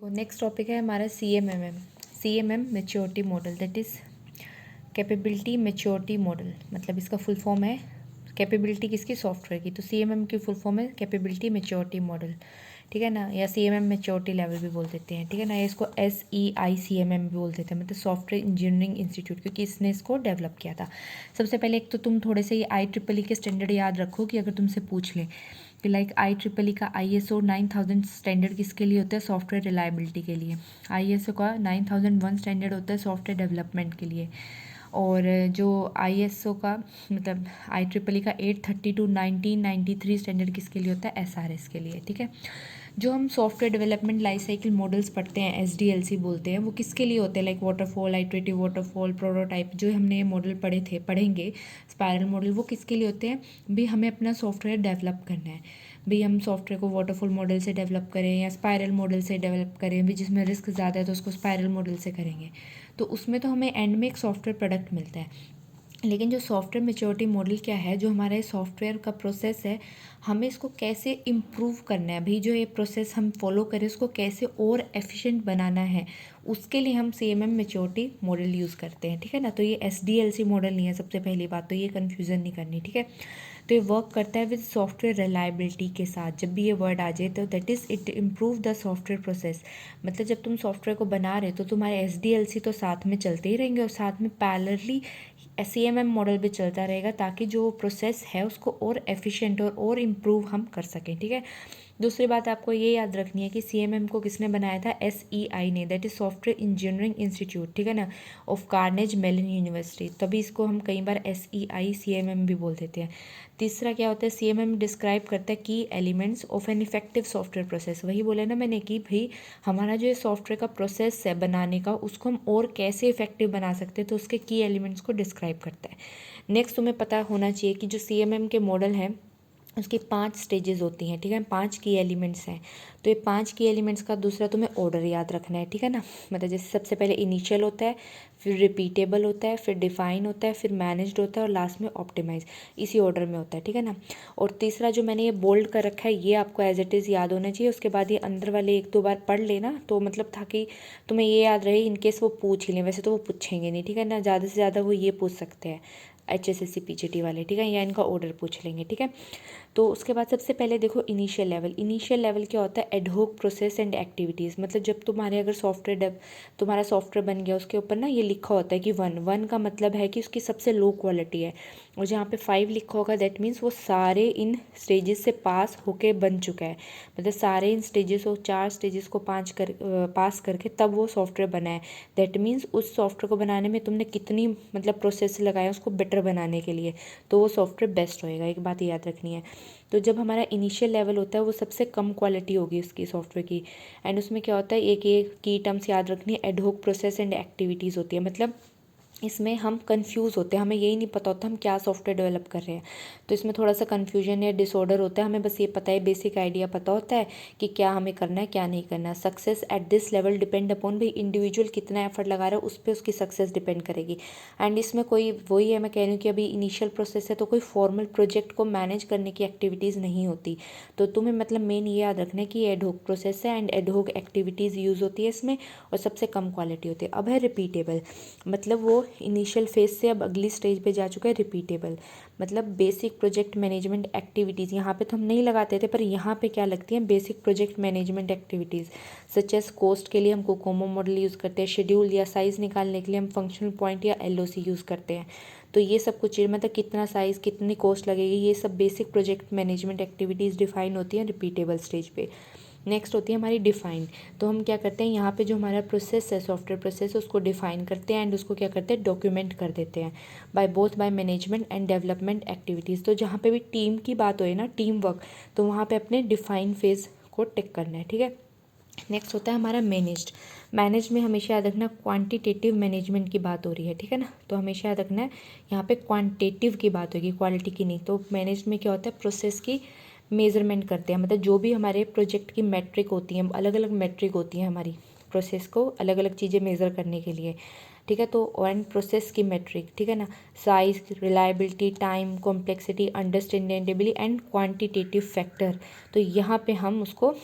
तो next topic है हमारा CMM maturity model, that is capability maturity model. मतलब इसका फुल फॉर्म है कैपेबिलिटी किसकी, सॉफ्टवेयर की। तो CMM की फुल फॉर्म है कैपेबिलिटी मैच्योरिटी मॉडल, ठीक है ना, या CMM मैच्योरिटी लेवल भी बोल देते हैं, ठीक है ना। या इसको SEI CMM भी बोल देते हैं, मतलब सॉफ्टवेयर इंजीनियरिंग इंस्टीट्यूट, क्योंकि इसने इसको डेवलप किया था। सबसे पहले एक तो तुम थोड़े से ये IEEE के स्टैंडर्ड याद रखो कि अगर तुमसे पूछ लें कि लाइक IEEE का ISO 9000 स्टैंडर्ड किसके लिए होता है, सॉफ्टवेयर रिलायबिलिटी के लिए। ISO का 9001 स्टैंडर्ड होता है सॉफ्टवेयर डेवलपमेंट के लिए। और जो ISO का मतलब IEEE का 832 1993 स्टैंडर्ड किसके लिए होता है, SRS के लिए, ठीक है। जो हम software development life cycle models पढ़ते हैं, SDLC बोलते हैं, वो किसके लिए होते हैं, like waterfall, iterative waterfall, prototype, जो हमने ये मॉडल पढ़ेंगे स्पायरल मॉडल, वो किसके लिए होते हैं भी, हमें अपना सॉफ्टवेयर डेवलप करना है भी। हम सॉफ्टवेयर को वाटरफॉल मॉडल से डेवलप करें या स्पायरल मॉडल से डेवलप करें भी, जिसमें रिस्क ज़्यादा है तो उसको स्पायरल मॉडल से करेंगे। तो उसमें तो हमें एंड में एक सॉफ्टवेयर प्रोडक्ट मिलता है। लेकिन जो सॉफ्टवेयर मैच्योरिटी मॉडल क्या है, जो हमारे सॉफ्टवेयर का प्रोसेस है, हमें इसको कैसे इम्प्रूव करना है भाई, जो ये प्रोसेस हम फॉलो करें उसको कैसे और एफिशिएंट बनाना है, उसके लिए हम CMM मैच्योरिटी मॉडल यूज़ करते हैं, ठीक है ना। तो ये SDLC मॉडल नहीं है, सबसे पहली बात तो ये कन्फ्यूज़न नहीं करनी, ठीक है। तो ये वर्क करता है विद सॉफ्टवेयर रिलायबिलिटी के साथ। जब भी ये वर्ड आ जाए तो that is it improve the software process. मतलब जब तुम सॉफ्टवेयर को बना रहे हो तो तुम्हारे SDLC तो साथ में चलते ही रहेंगे और साथ में पैरेलली CMM मॉडल भी चलता रहेगा, ताकि जो प्रोसेस है उसको और एफिशिएंट और इम्प्रूव हम कर सकें, ठीक है। दूसरी बात आपको ये याद रखनी है कि CMM को किसने बनाया था, SEI ने, that is software engineering institute, ठीक है ना, ऑफ कार्नेज मेलन यूनिवर्सिटी। तभी इसको हम कई बार SEI CMM भी बोल देते हैं। तीसरा क्या होता है, CMM डिस्क्राइब करता है की elements of an effective software process. वही बोले ना मैंने कि भाई हमारा जो सॉफ्टवेयर का प्रोसेस है बनाने का, उसको हम और कैसे इफेक्टिव बना सकते हैं, तो उसके की एलिमेंट्स को डिस्क्राइब करता है। नेक्स्ट तुम्हें पता होना चाहिए कि जो CMM के मॉडल हैं उसकी 5 स्टेजेस होती हैं, ठीक है, 5 की एलिमेंट्स हैं। तो ये 5 की एलिमेंट्स का दूसरा तुम्हें ऑर्डर याद रखना है, ठीक है ना। मतलब जैसे सबसे पहले इनिशियल होता है, फिर रिपीटेबल होता है, फिर डिफाइन होता है, फिर मैनेज्ड होता है और लास्ट में ऑप्टिमाइज, इसी ऑर्डर में होता है, ठीक है ना। और तीसरा जो मैंने ये बोल्ड कर रखा है, ये आपको एज इट इज़ याद होना चाहिए। उसके बाद ये अंदर वाले 1-2 बार पढ़ लेना, तो मतलब ताकि तुम्हें ये याद रहे, इनकेस वो पूछ ही लें। वैसे तो वो पूछेंगे नहीं, ठीक है ना, ज़्यादा से ज़्यादा वो ये पूछ सकते हैं HSSC PGT वाले, ठीक है, या इनका ऑर्डर पूछ लेंगे, ठीक है। तो उसके बाद सबसे पहले देखो इनिशियल लेवल क्या होता है, एडहोक प्रोसेस एंड एक्टिविटीज़। मतलब जब तुम्हारे अगर तुम्हारा सॉफ्टवेयर बन गया, उसके ऊपर ना ये लिखा होता है कि 1 का मतलब है कि उसकी सबसे लो क्वालिटी है, और जहाँ पे 5 लिखा होगा दैट मीन्स वो सारे इन स्टेजेस से पास होके बन चुका है। मतलब सारे इन स्टेजेस को 4 स्टेजेस को पास करके तब वो सॉफ्टवेयर बना है। दैट मीन्स उस सॉफ्टवेयर को बनाने में तुमने कितनी मतलब प्रोसेस लगाया उसको बेटर बनाने के लिए, तो वो सॉफ्टवेयर बेस्ट होएगा। एक बात याद रखनी है। तो जब हमारा इनिशियल लेवल होता है वो सबसे कम क्वालिटी होगी उसकी सॉफ्टवेयर की। एंड उसमें क्या होता है, एक की टर्म्स याद रखनी है, एडहोक प्रोसेस एंड एक्टिविटीज़ होती है। मतलब इसमें हम कंफ्यूज होते हैं, हमें यही नहीं पता होता हम क्या सॉफ्टवेयर डेवलप कर रहे हैं। तो इसमें थोड़ा सा कन्फ्यूजन या डिसऑर्डर होता है। हमें बस ये पता है, बेसिक आइडिया पता होता है कि क्या हमें करना है क्या नहीं करना है। Success at this level depend upon भाई इंडिविजुअल कितना एफर्ट लगा रहा है, उस पर उसकी सक्सेस डिपेंड करेगी। एंड इसमें कोई वही है, मैं कह रही हूँ कि अभी इनिशियल प्रोसेस है तो कोई फॉर्मल प्रोजेक्ट को मैनेज करने की एक्टिविटीज़ नहीं होती। तो तुम्हें मतलब मेन ये याद रखना है कि एडहोक प्रोसेस है एंड एडहोक एक्टिविटीज़ यूज़ होती है इसमें, और सबसे कम क्वालिटी होती है। अब है रिपीटेबल, मतलब वो इनिशियल फेज से अब अगली स्टेज पे जा चुका है। रिपीटेबल मतलब बेसिक प्रोजेक्ट मैनेजमेंट एक्टिविटीज़, यहाँ पे तो हम नहीं लगाते थे पर यहाँ पे क्या लगती हैं, basic project management activities such as cost के लिए हम कोकोमो मॉडल यूज़ करते हैं, शेड्यूल या साइज़ निकालने के लिए हम फंक्शनल पॉइंट या LOC यूज़ करते हैं। तो ये सब कुछ मतलब कितना साइज़ कितनी कॉस्ट लगेगी, ये सब basic project management activities define होती हैं रिपीटेबल स्टेज पे। नेक्स्ट होती है हमारी डिफाइन। तो हम क्या करते हैं, यहाँ पे जो हमारा प्रोसेस है सॉफ्टवेयर प्रोसेस, उसको डिफाइन करते हैं एंड उसको क्या करते हैं, डॉक्यूमेंट कर देते हैं by management and development activities. तो जहाँ पे भी टीम की बात हो ना, टीम वर्क, तो वहाँ पे अपने डिफाइन फेज को टिक करना है, ठीक है। नेक्स्ट होता है हमारा मैनेज में हमेशा याद रखना क्वांटिटेटिव मैनेजमेंट की बात हो रही है, ठीक है ना। तो हमेशा याद रखना है यहाँ पे क्वांटिटेटिव की बात होगी, क्वालिटी की नहीं। तो मैनेज में क्या होता है, प्रोसेस की मेज़रमेंट करते हैं। मतलब जो भी हमारे प्रोजेक्ट की मैट्रिक होती हैं, अलग अलग मैट्रिक होती हैं हमारी प्रोसेस को अलग अलग चीज़ें मेज़र करने के लिए, ठीक है। तो एंड प्रोसेस की मैट्रिक, ठीक है ना, size, reliability, time, complexity, understandability and quantitative factor. तो यहाँ पे हम उसको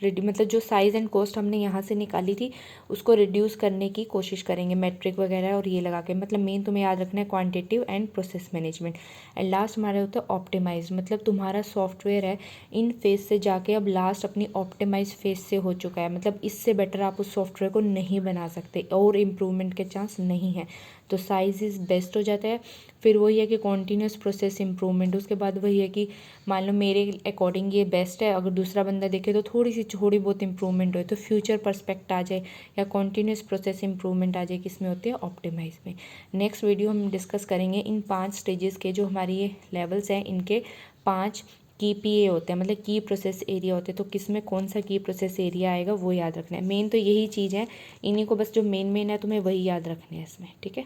मतलब जो साइज़ एंड कॉस्ट हमने यहाँ से निकाली थी उसको रिड्यूस करने की कोशिश करेंगे मैट्रिक वगैरह और ये लगा के। मतलब मेन तुम्हें याद रखना है quantitative and process management. And last हमारा होता है ऑप्टिमाइज, मतलब तुम्हारा सॉफ्टवेयर है इन फेज से जाके अब लास्ट अपनी ऑप्टिमाइज फेज से हो चुका है। मतलब इससे बेटर आप उस सॉफ्टवेयर को नहीं बना सकते और इम्प्रूवमेंट के चांस नहीं है। तो साइज इज़ बेस्ट हो जाता है। फिर वही है कि कॉन्टीन्यूस प्रोसेस इम्प्रूवमेंट, उसके बाद वही है कि मान लो मेरे अकॉर्डिंग ये बेस्ट है, अगर दूसरा बंदा देखे तो थोड़ी बहुत इम्प्रूवमेंट हो तो फ्यूचर पर्सपेक्ट आ जाए या कॉन्टीन्यूस प्रोसेस इम्प्रूवमेंट आ जाए, किसमें होती है ऑप्टिमाइज में। नेक्स्ट वीडियो हम डिस्कस करेंगे इन 5 स्टेजेस के, जो हमारी ये लेवल्स हैं इनके 5 की PA होते हैं, मतलब की प्रोसेस एरिया होते हैं। तो किस में कौन सा की प्रोसेस एरिया आएगा वो याद रखना है। मेन तो यही चीज़ है, इन्हीं को बस जो मेन है तुम्हें वही याद रखने हैं इसमें, ठीक है।